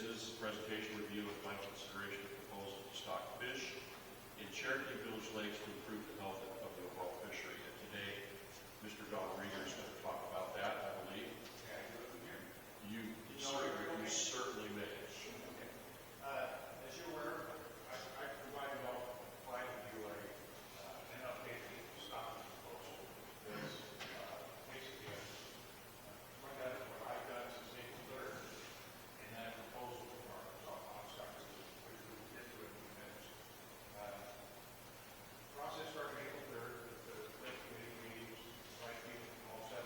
is presentation, review, and final consideration of proposal to stock fish in Cherokee Village Lakes to improve the health of the overall fishery. And today, Mr. Don Rieger is going to talk about that, I believe. Can I do it from here? You certainly may. Okay. As you're aware, I provided you an updated stock proposal. That's basically a rundown of what I've done since April 3rd, and then a proposal from our stock, which we'll get to in a few minutes. Process started April 3rd, the lake committee meetings, right, people from all 7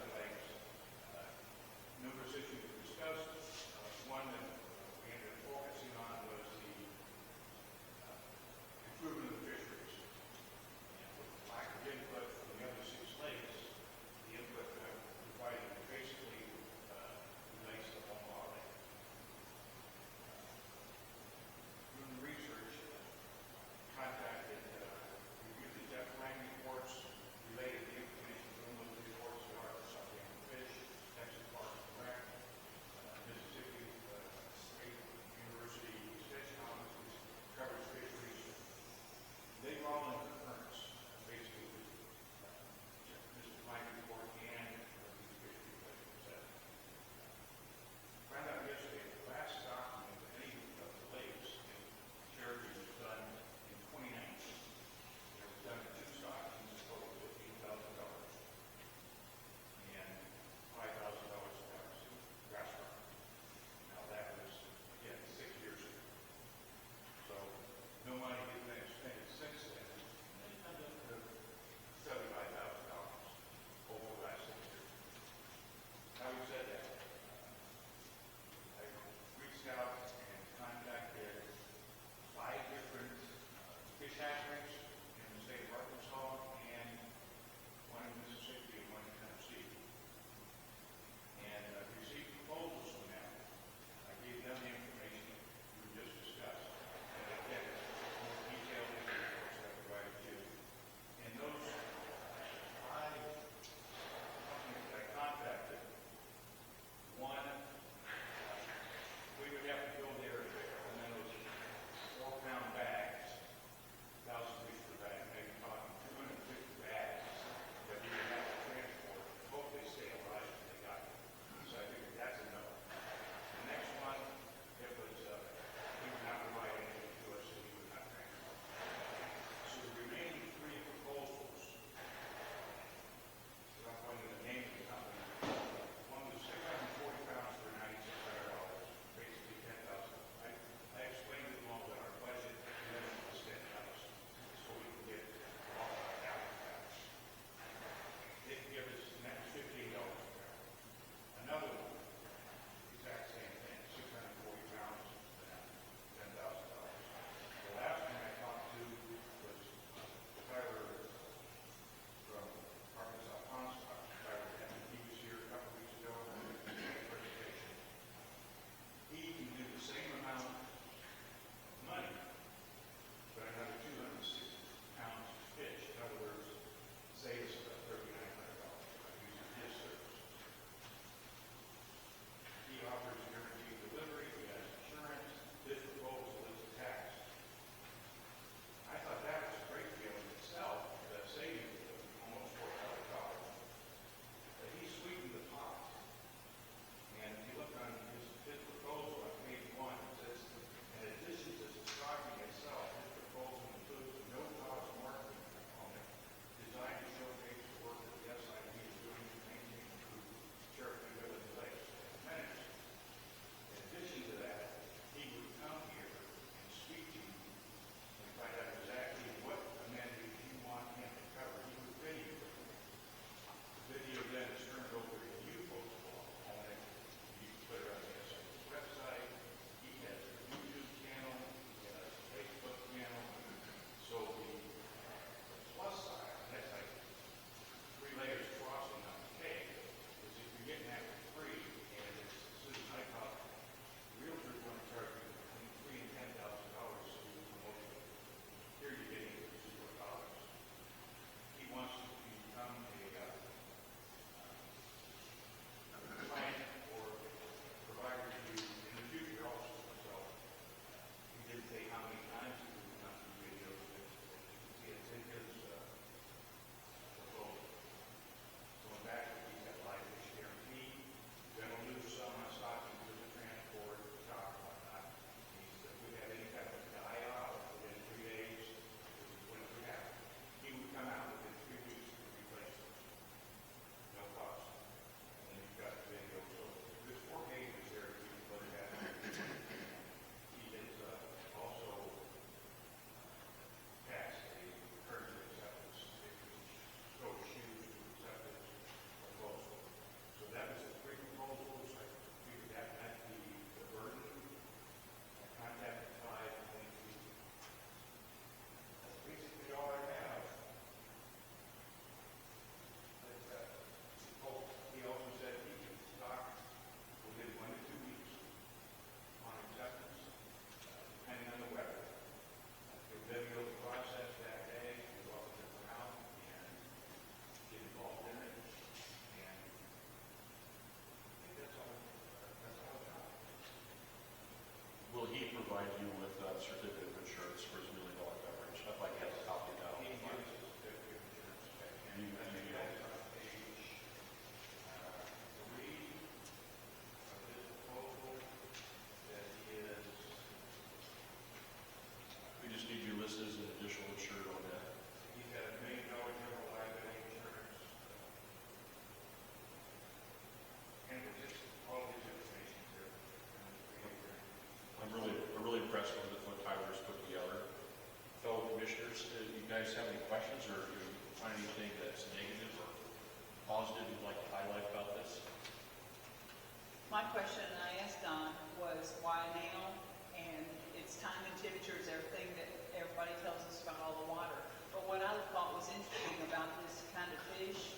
My question I asked Don was why now? And it's time and temperature is everything that everybody tells us about all the water. But what I thought was interesting about this kind of fish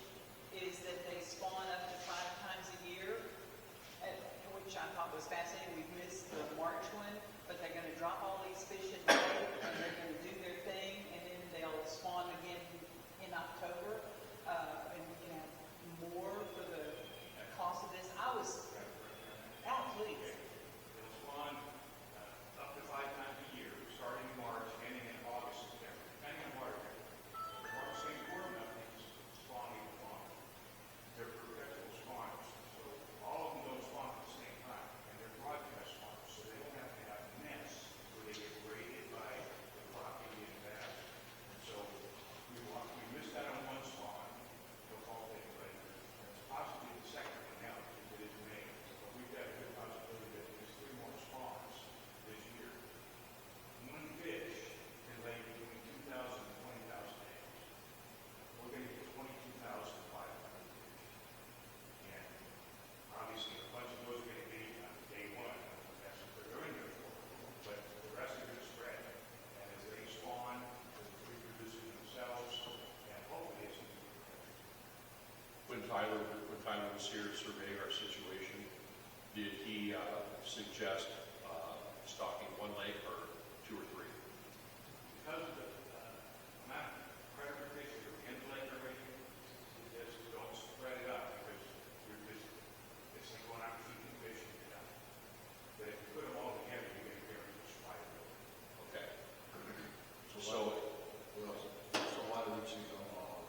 is that they spawn up to 5 times a year, which I thought was fascinating. We've missed the March one, but they're going to drop all these fish in May, and they're going to do their thing, and then they'll spawn again in October. And we can have more for the cost of this. I was, please. It'll spawn up to 5 times a year, starting in March, ending in August, September, depending on water temperature. If March stays warm enough, things spawn even longer. They're perpetual spawners, so all of them don't spawn at the same time, and they're broadcast spawners, so they don't have to have nets where they get raided by the property and bass. And so we missed out on one spawn. They'll all take later. It's possibly the second one now, because it is May. But we've got a good possibility that there's 3 more spawns this year. One fish can lay between 2,000 and 20,000 eggs. We're going to get 22,500 fish. And obviously, a bunch of those are going to be on day 1. That's what they're doing there for. But the rest are going to spread. And as they spawn, they're reproducing themselves, and hopefully it's going to be perfect. When Tyler was here to survey our situation, did he suggest stocking 1 lake or 2 or 3? Because of the amount of predator fish that are in the lake already, just don't spread it out because you're just, it's like going out feeding fish and you're done. But if you put them all together, you're going to get a spider. Okay. So why do we choose Omaha?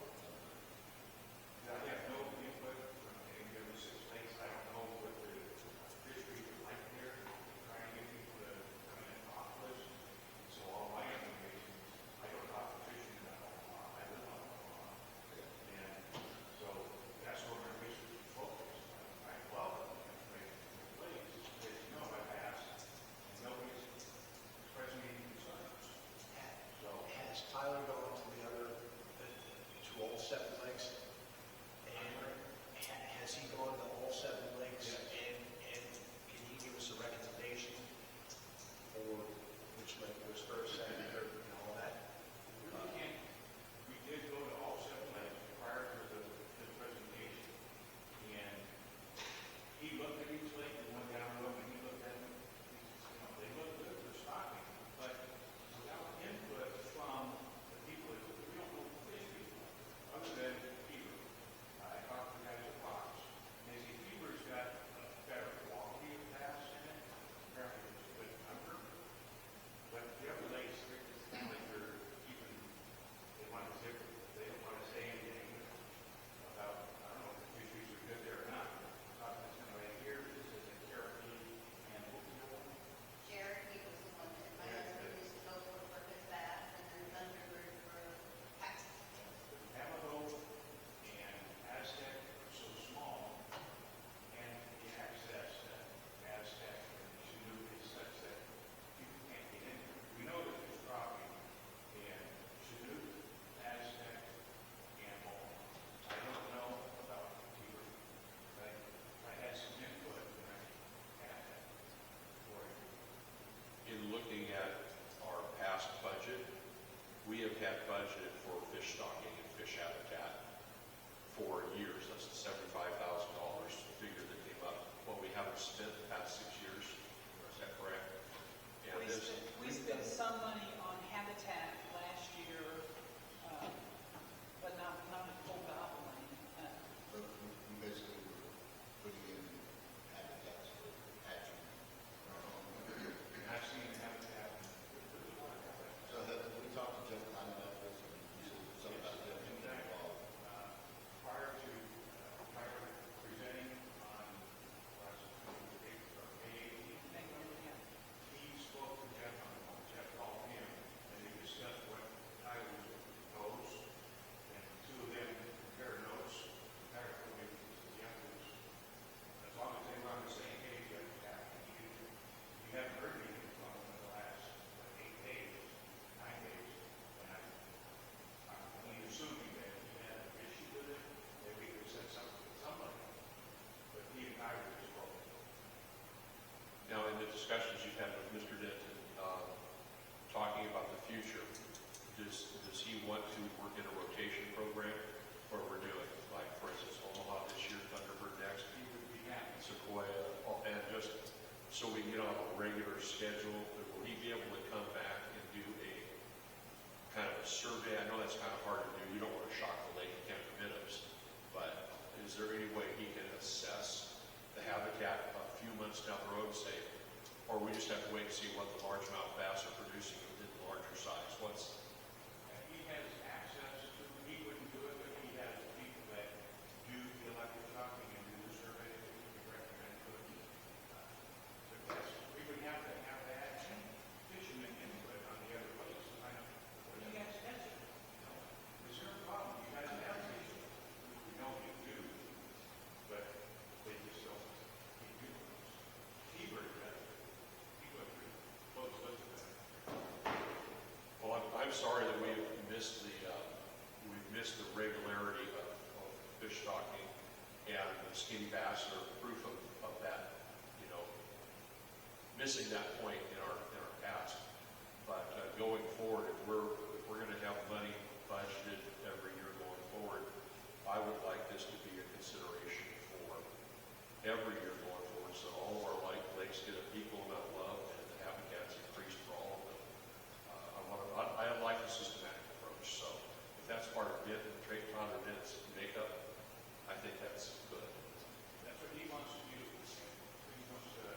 I have no input from any of the 6 lakes. I don't know what the fisheries are like there. so we can get on a regular schedule? Will he be able to come back and do a kind of a survey? I know that's kind of hard to do. You don't want to shock the lake, you can't permit us. But is there any way he can assess the habitat a few months down the road and say, or we just have to wait and see what the largemouth bass are producing within the larger size? He has access to, he wouldn't do it, but he has people that do the electric shocking and do the survey that he would recommend to it. But yes, we would have to have that and fishermen input on the other ways to find out what you guys answer. Is there a problem? You guys have these? We know you do, but they just don't keep doing those. Hebert does it. He went through close list of that. Well, I'm sorry that we've missed the regularity of fish stocking, and the skinny bass are proof of that, missing that point in our past. But going forward, if we're going to have money budgeted every year going forward, I would like this to be a consideration for every year going forward, so all of our lakes get an equal amount of love and the habitat's increased for all of them. I like a systematic approach, so if that's part of it, Todd or Vince's makeup, I think that's good. That's what he wants to do. He wants to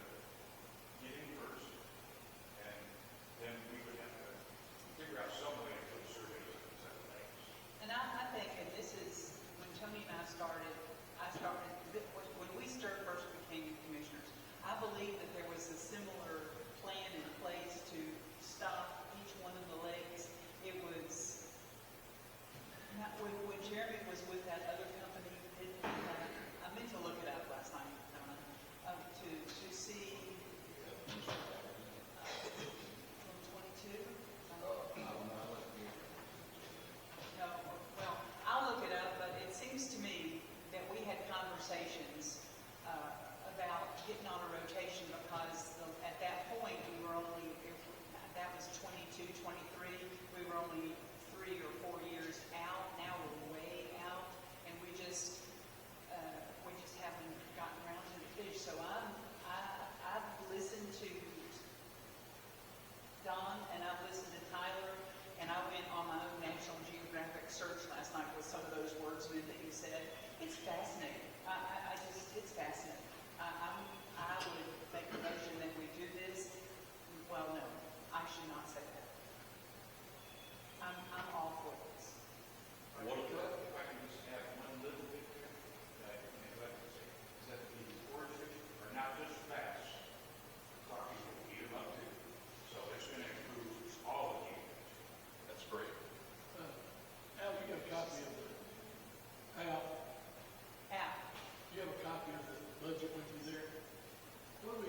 get in first, and then we would have to figure out some way to put surveys in the seven lakes. And I think, and this is, when Tony and I started, when we first became commissioners, I believe that there was a similar plan in place to stop each one of the lakes. It was, not, when Jeremy was with that other company, I meant to look it up last night, to see, from 22? No, well, I'll look it up, but it seems to me that we had conversations about getting on a rotation because at that point we were only, that was 22, 23, we were only 3 or 4 years out. Now we're way out, and we just haven't gotten around to the fish. So I've listened to Don and I've listened to Tyler, and I went on my own National Geographic search last night with some of those wordsmen that you said. It's fascinating. It's fascinating. I would make a motion that we do this. Well, no, I should not say that. I'm all for this. If I can just add one little bit there, that I'd like to say, is that the forage fish are not just bass. Crappie will eat them up too. So it's going to improve all of you. That's great. Al, you got a copy of the, Al, Al, you have a copy of the budget with you there? What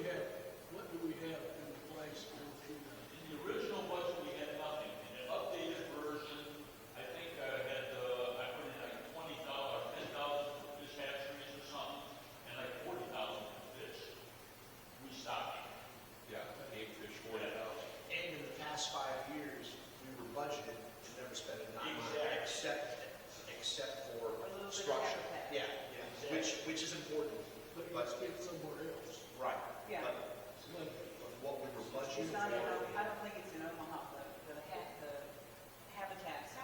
do we have in place to go through that? In the original budget, we had nothing. In an updated version, I think I put in like $20, $10,000 for fish hatcheries or something, and like $40,000 for fish. Restocking. Yeah, 8 fish, 40,000. And in the past 5 years, we were budgeted to never spend a dime Exactly. except for a little bit of structure. habitat. Yeah, Exactly. which is important. But you spent somewhere else. Right. Yeah. But what we were budgeting It's not in, for. I don't think it's in Omaha, the habitats.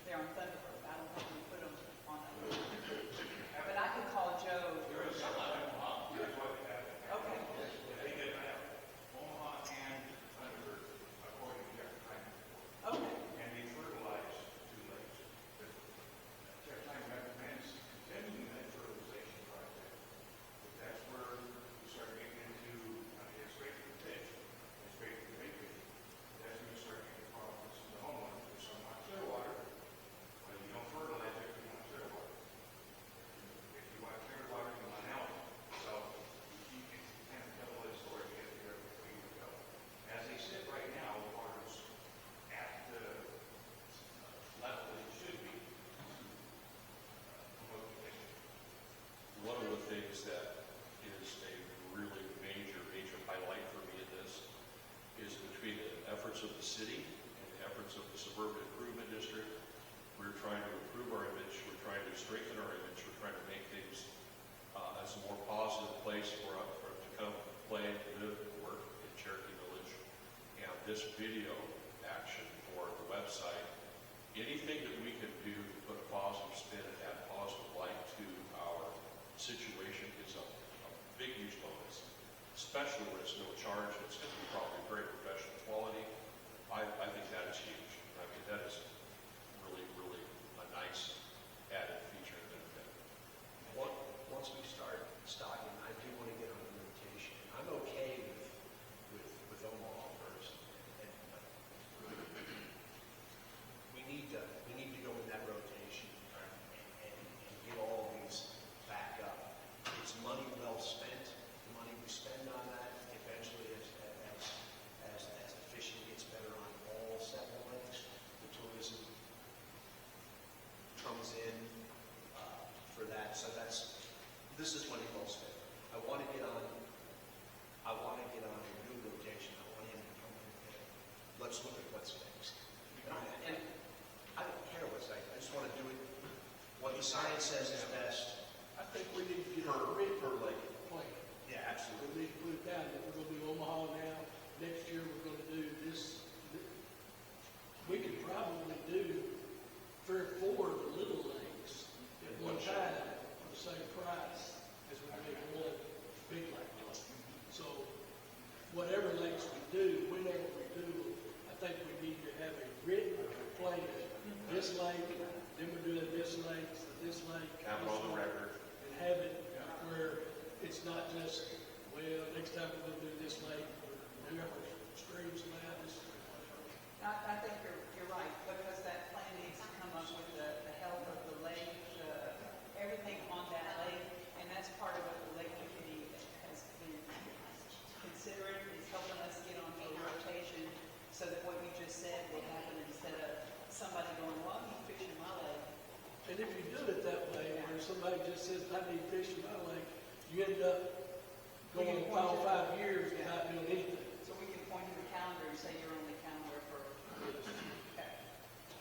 They're on Thunderbird. I don't think we put them on that. But I can call Joe. There is some of them, here's what they have. Okay. They did have Omaha and Thunderbird, according to their time report. Okay. And they fertilize 2 lakes. Their time recommends continuing that fertilization project. But that's where we start getting into, it's great for fish, it's great for bait fish, this video action for the website, anything that we can do to put a positive spin and add positive light to our situation is a big, huge bonus, especially when it's no charge. It's going to be probably very professional quality. I think that is huge. I mean, that is really, really a nice added feature and benefit. Once we start stocking, I do want to get on the rotation. I'm okay with Omaha first. And we need to go in that rotation and get all of these back up. It's money well spent. The money we spend on that eventually as the fishing gets better on all 7 lakes, the tourism comes in for that. So this is money well spent. I want to get on a new rotation. I want him to come in and let's look at what's next. And I don't care what's next. I just want to do it what the science says is best. I think we need to get a written plan. Yeah, absolutely. We need to put it down, that we're gonna do Omaha now, next year we're gonna do this. We could probably do 3 or 4 of the little lakes at one time for the same price as we make one big lake. So whatever lakes we do, whenever we do, I think we need to have a written plan. This lake, then we're doing this lake, this lake. Have it on the record. And have it where it's not just, well, next time we're gonna do this lake, or whoever streams and that is. I think you're right, because that plan needs to come up with the health of the lake, everything on that lake, and that's part of what the lake committee has been considering, is helping us get on a rotation, so that what you just said will happen instead of somebody going, well, I'm fishing my lake. And if you do it that way, where somebody just says, I need fish in my lake, you end up going 5 years without doing anything. So we can point to the calendar and say you're on the calendar for, okay.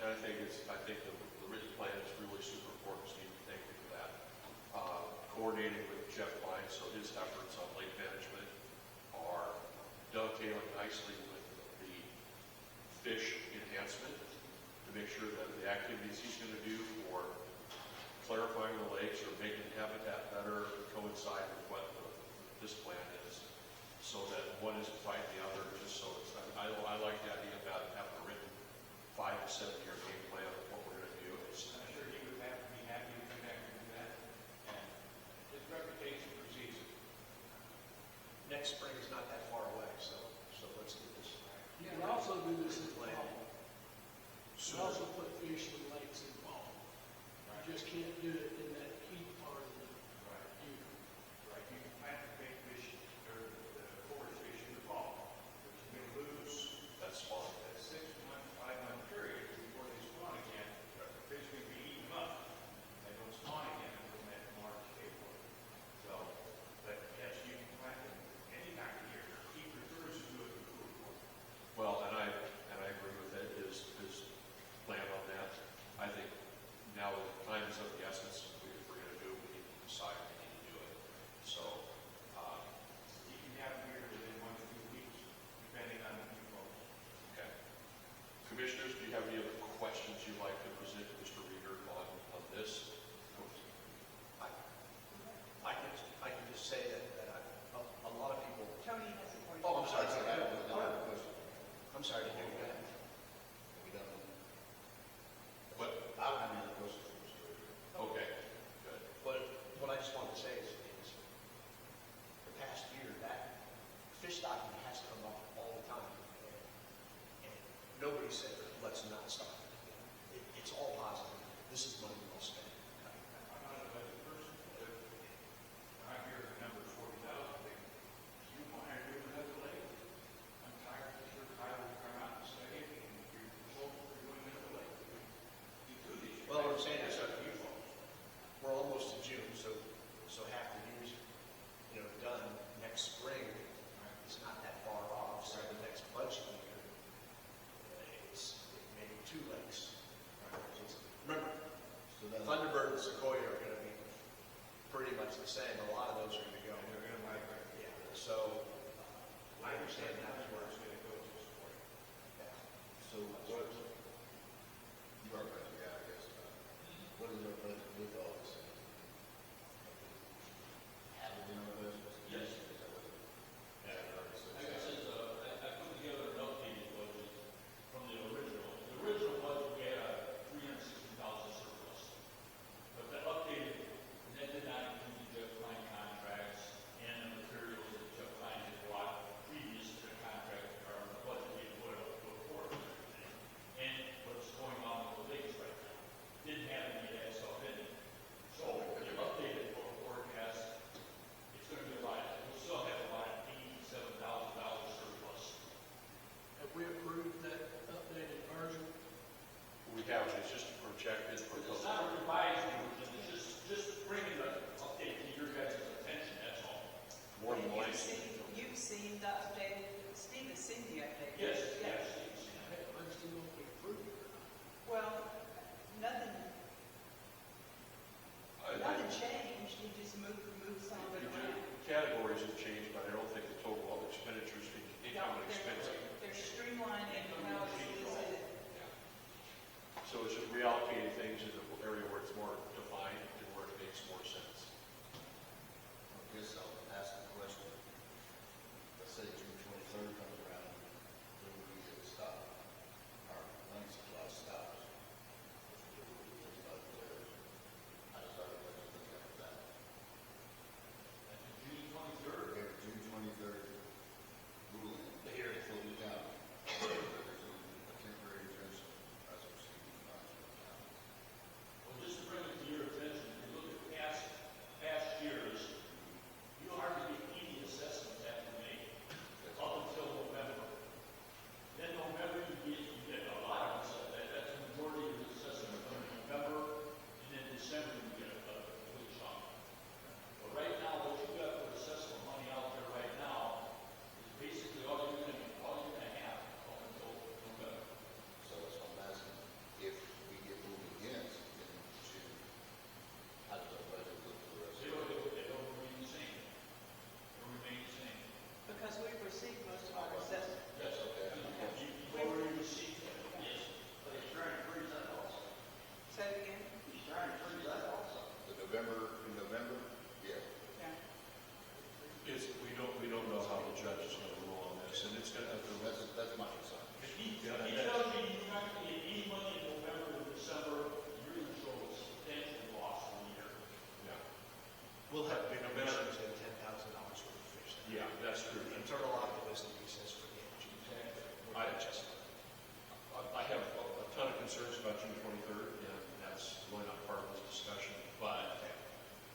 And I think the written plan is really super important, Steve, thank you for that. Coordinating with Jeff Klein, so his efforts on lake management are dovetailing nicely with the fish enhancement to make sure that the activities he's going to do for clarifying the lakes or making the habitat better coincide with what this plan is, so that one isn't fighting the other, just so it's, I like the idea about having a written 5 to 7 year game plan of what we're going to do. I'm sure he would be happy to come back and do that. And his reputation precedes him. Next spring is not that far away, so let's do this. You can also do this in fall. You can also put fish in lakes in fall. You just can't do it in that heat part of the year. Right, you can plant the big fish, or the forage fish in the fall, but you're going to lose That's small. that 6-month, 5-month period before they spawn again. The fish will be eaten up, they don't spawn again until that March, April. So, but yes, you can plant them any time of year. He prefers to do it in the cool. Well, and I agree with it, his plan on that. I think now the time is of the essence. We seen the update. Yes, Yeah. yes, I understand what we approved it or not. Well, nothing, I- nothing changed, you just moved some of it around. Categories have changed, but I don't think the total of expenditures, income and expense. They're streamlining how it's listed. So it's just reallocating things in the area where it's more defined and where it makes more sense. I guess I'll ask the question. Let's say June 23rd comes around, when we get a stop, our money supply stops. How does our budget look after that? June 23rd. We have a June 23rd ruling here in Fulton County. There's a temporary exemption as we're receiving funds from the county. Well, just to bring it to your attention, if you look at past years, you hardly get any assessments after May, up until November. Then November, you get a lot of assessments. That's the majority of the assessments from November, and then December, you get a good chunk. But right now, what you got for assessment money out there right now is basically all you're gonna have up until November. So that's what I'm asking, if we get moved against in June, how does our budget look for the rest of the year? It'll remain the same. It'll remain the same. Because we've received most of our assessment. Yes, okay. You've already received it, yes. But he's trying to freeze that also. Say it again? He's trying to freeze that also. In November, yeah. Yeah. We don't know how the judge is going to rule on this, and it's going to, That's my concern. If he tells you you're not going to get any money in November or December, you're going to show a substantial loss for the year. yeah. We'll have bigger missions than $10,000 worth of fish. Yeah, that's true. Internal optimism, he says, for the energy. I have a ton of concerns about June 23rd, and that's really not part of this discussion, but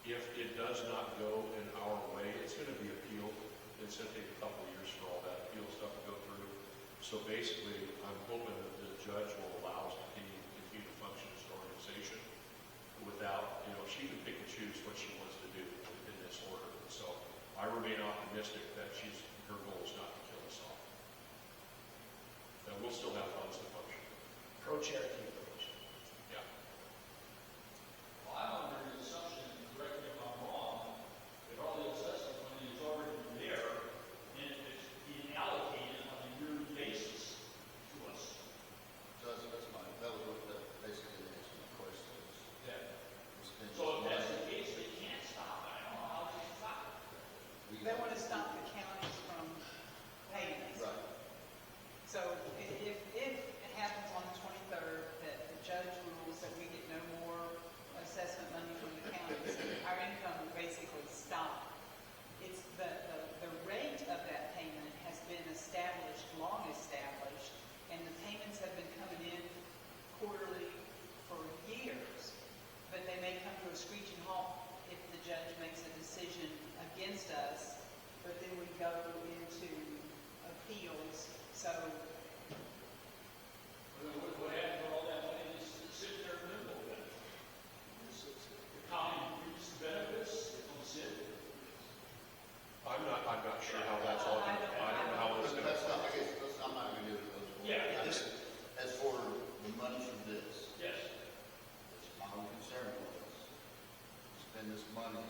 if it does not go in our way, it's going to be appealed. It's going to take a couple of years for all that appeal stuff to go through. So basically, I'm hoping that the judge will allow us to continue to function as an organization without, she can pick and choose what she wants to do in this order. So I remain optimistic that her goal is not to kill us off. That we'll still have funds to function. Pro-Cherokee approach. Yeah. Well, I'm under the assumption, correct me if I'm wrong, that all the assessment money is already there, and it's being allocated on a yearly basis to us. So that's fine. That was what, basically the answer to my question is. Yeah. We spend So if that's money. the case, they can't stop. I don't know how they can stop it. They want to stop the counties from paying us. Right. So if it happens on the 23rd, that the judge rules that we get no more assessment money from the counties, our income will basically stop. It's the rate of that payment has been established, long established, and the payments have been coming in quarterly for years. But they may come to a screeching halt if the judge makes a decision against us, but then we go into appeals. So What happened to all that money that's sitting there in limbo then? The county reaps the benefits, it don't sit. I'm not sure how that's all, I don't know how it's But going that's to. not, I guess, I'm not going to do it those ways. Yeah. As for the money from this, Yes. that's my only concern was, spend this money,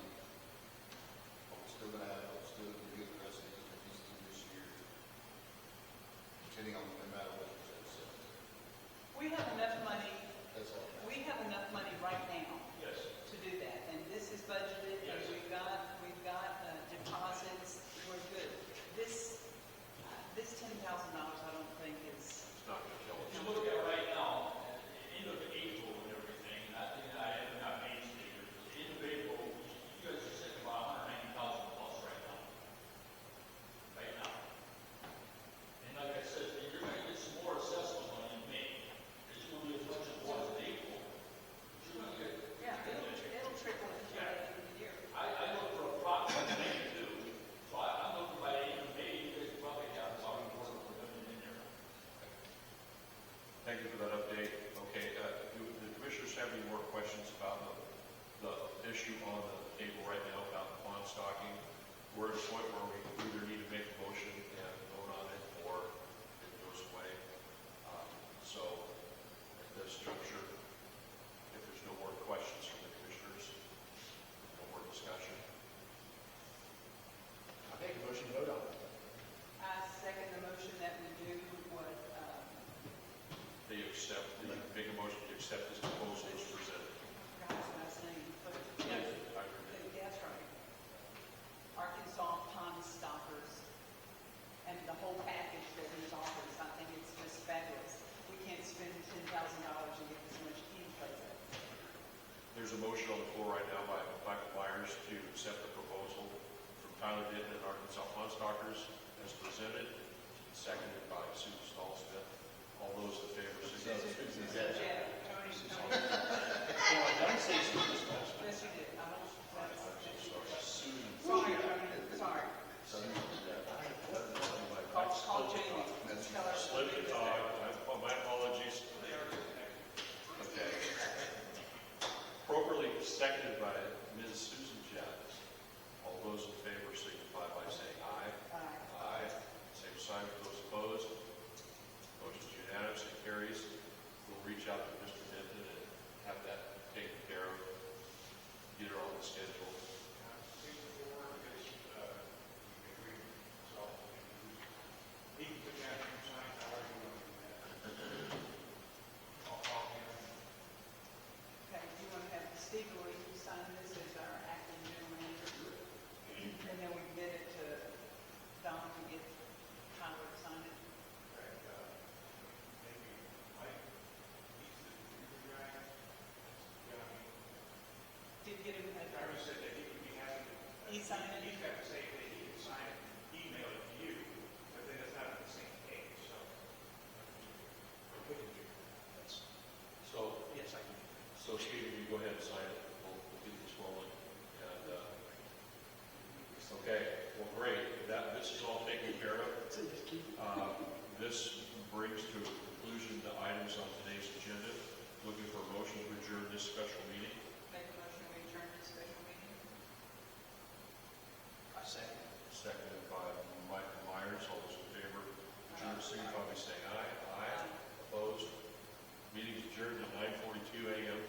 but we're still going to have, we're still going to get the rest of these through this year, depending on Tyler Denton and Arkansas Pond Stalkers as presented, seconded by Sue Stahlsmith. All those in favor, signify by saying aye. Yeah, Tony, Tony. Yes, you did. I don't, sorry, Tony, sorry. Call Jamie. Tell her. Slip and talk, my apologies. Okay. Properly seconded by Ms. Susan Jennings. All those in favor signify by saying aye. Aye. Aye. Same sign for those opposed. Motion is unanimous, it carries. We'll reach out to Mr. Denton and have that taken care of. Get her on the schedule. He can put down some signs, however you want to do that. I'll call him. Okay, do you want to have Steve Louise sign this as our acting general manager? And then we can get it to Don to get Tyler to sign it. Maybe Mike, he's the guy. Yeah, Did get him, Travis said that he would be happy to. He signed it? He's got to say that he can sign it, email it to you, but then it's not on the same page, so. We can do that. So, Yes, I can. so Steve, you go ahead and sign it. We'll get this rolling. And, okay, well, great. This is all taken care of. So just keep it. This brings to a conclusion the items on today's agenda. Looking for a motion to adjourn this special meeting. make a motion to adjourn this special meeting. I second. Seconded by Michael Myers. All those in favor, adjourn, signify by saying aye. Aye. Opposed? Meeting is adjourned at 9:42 a.m.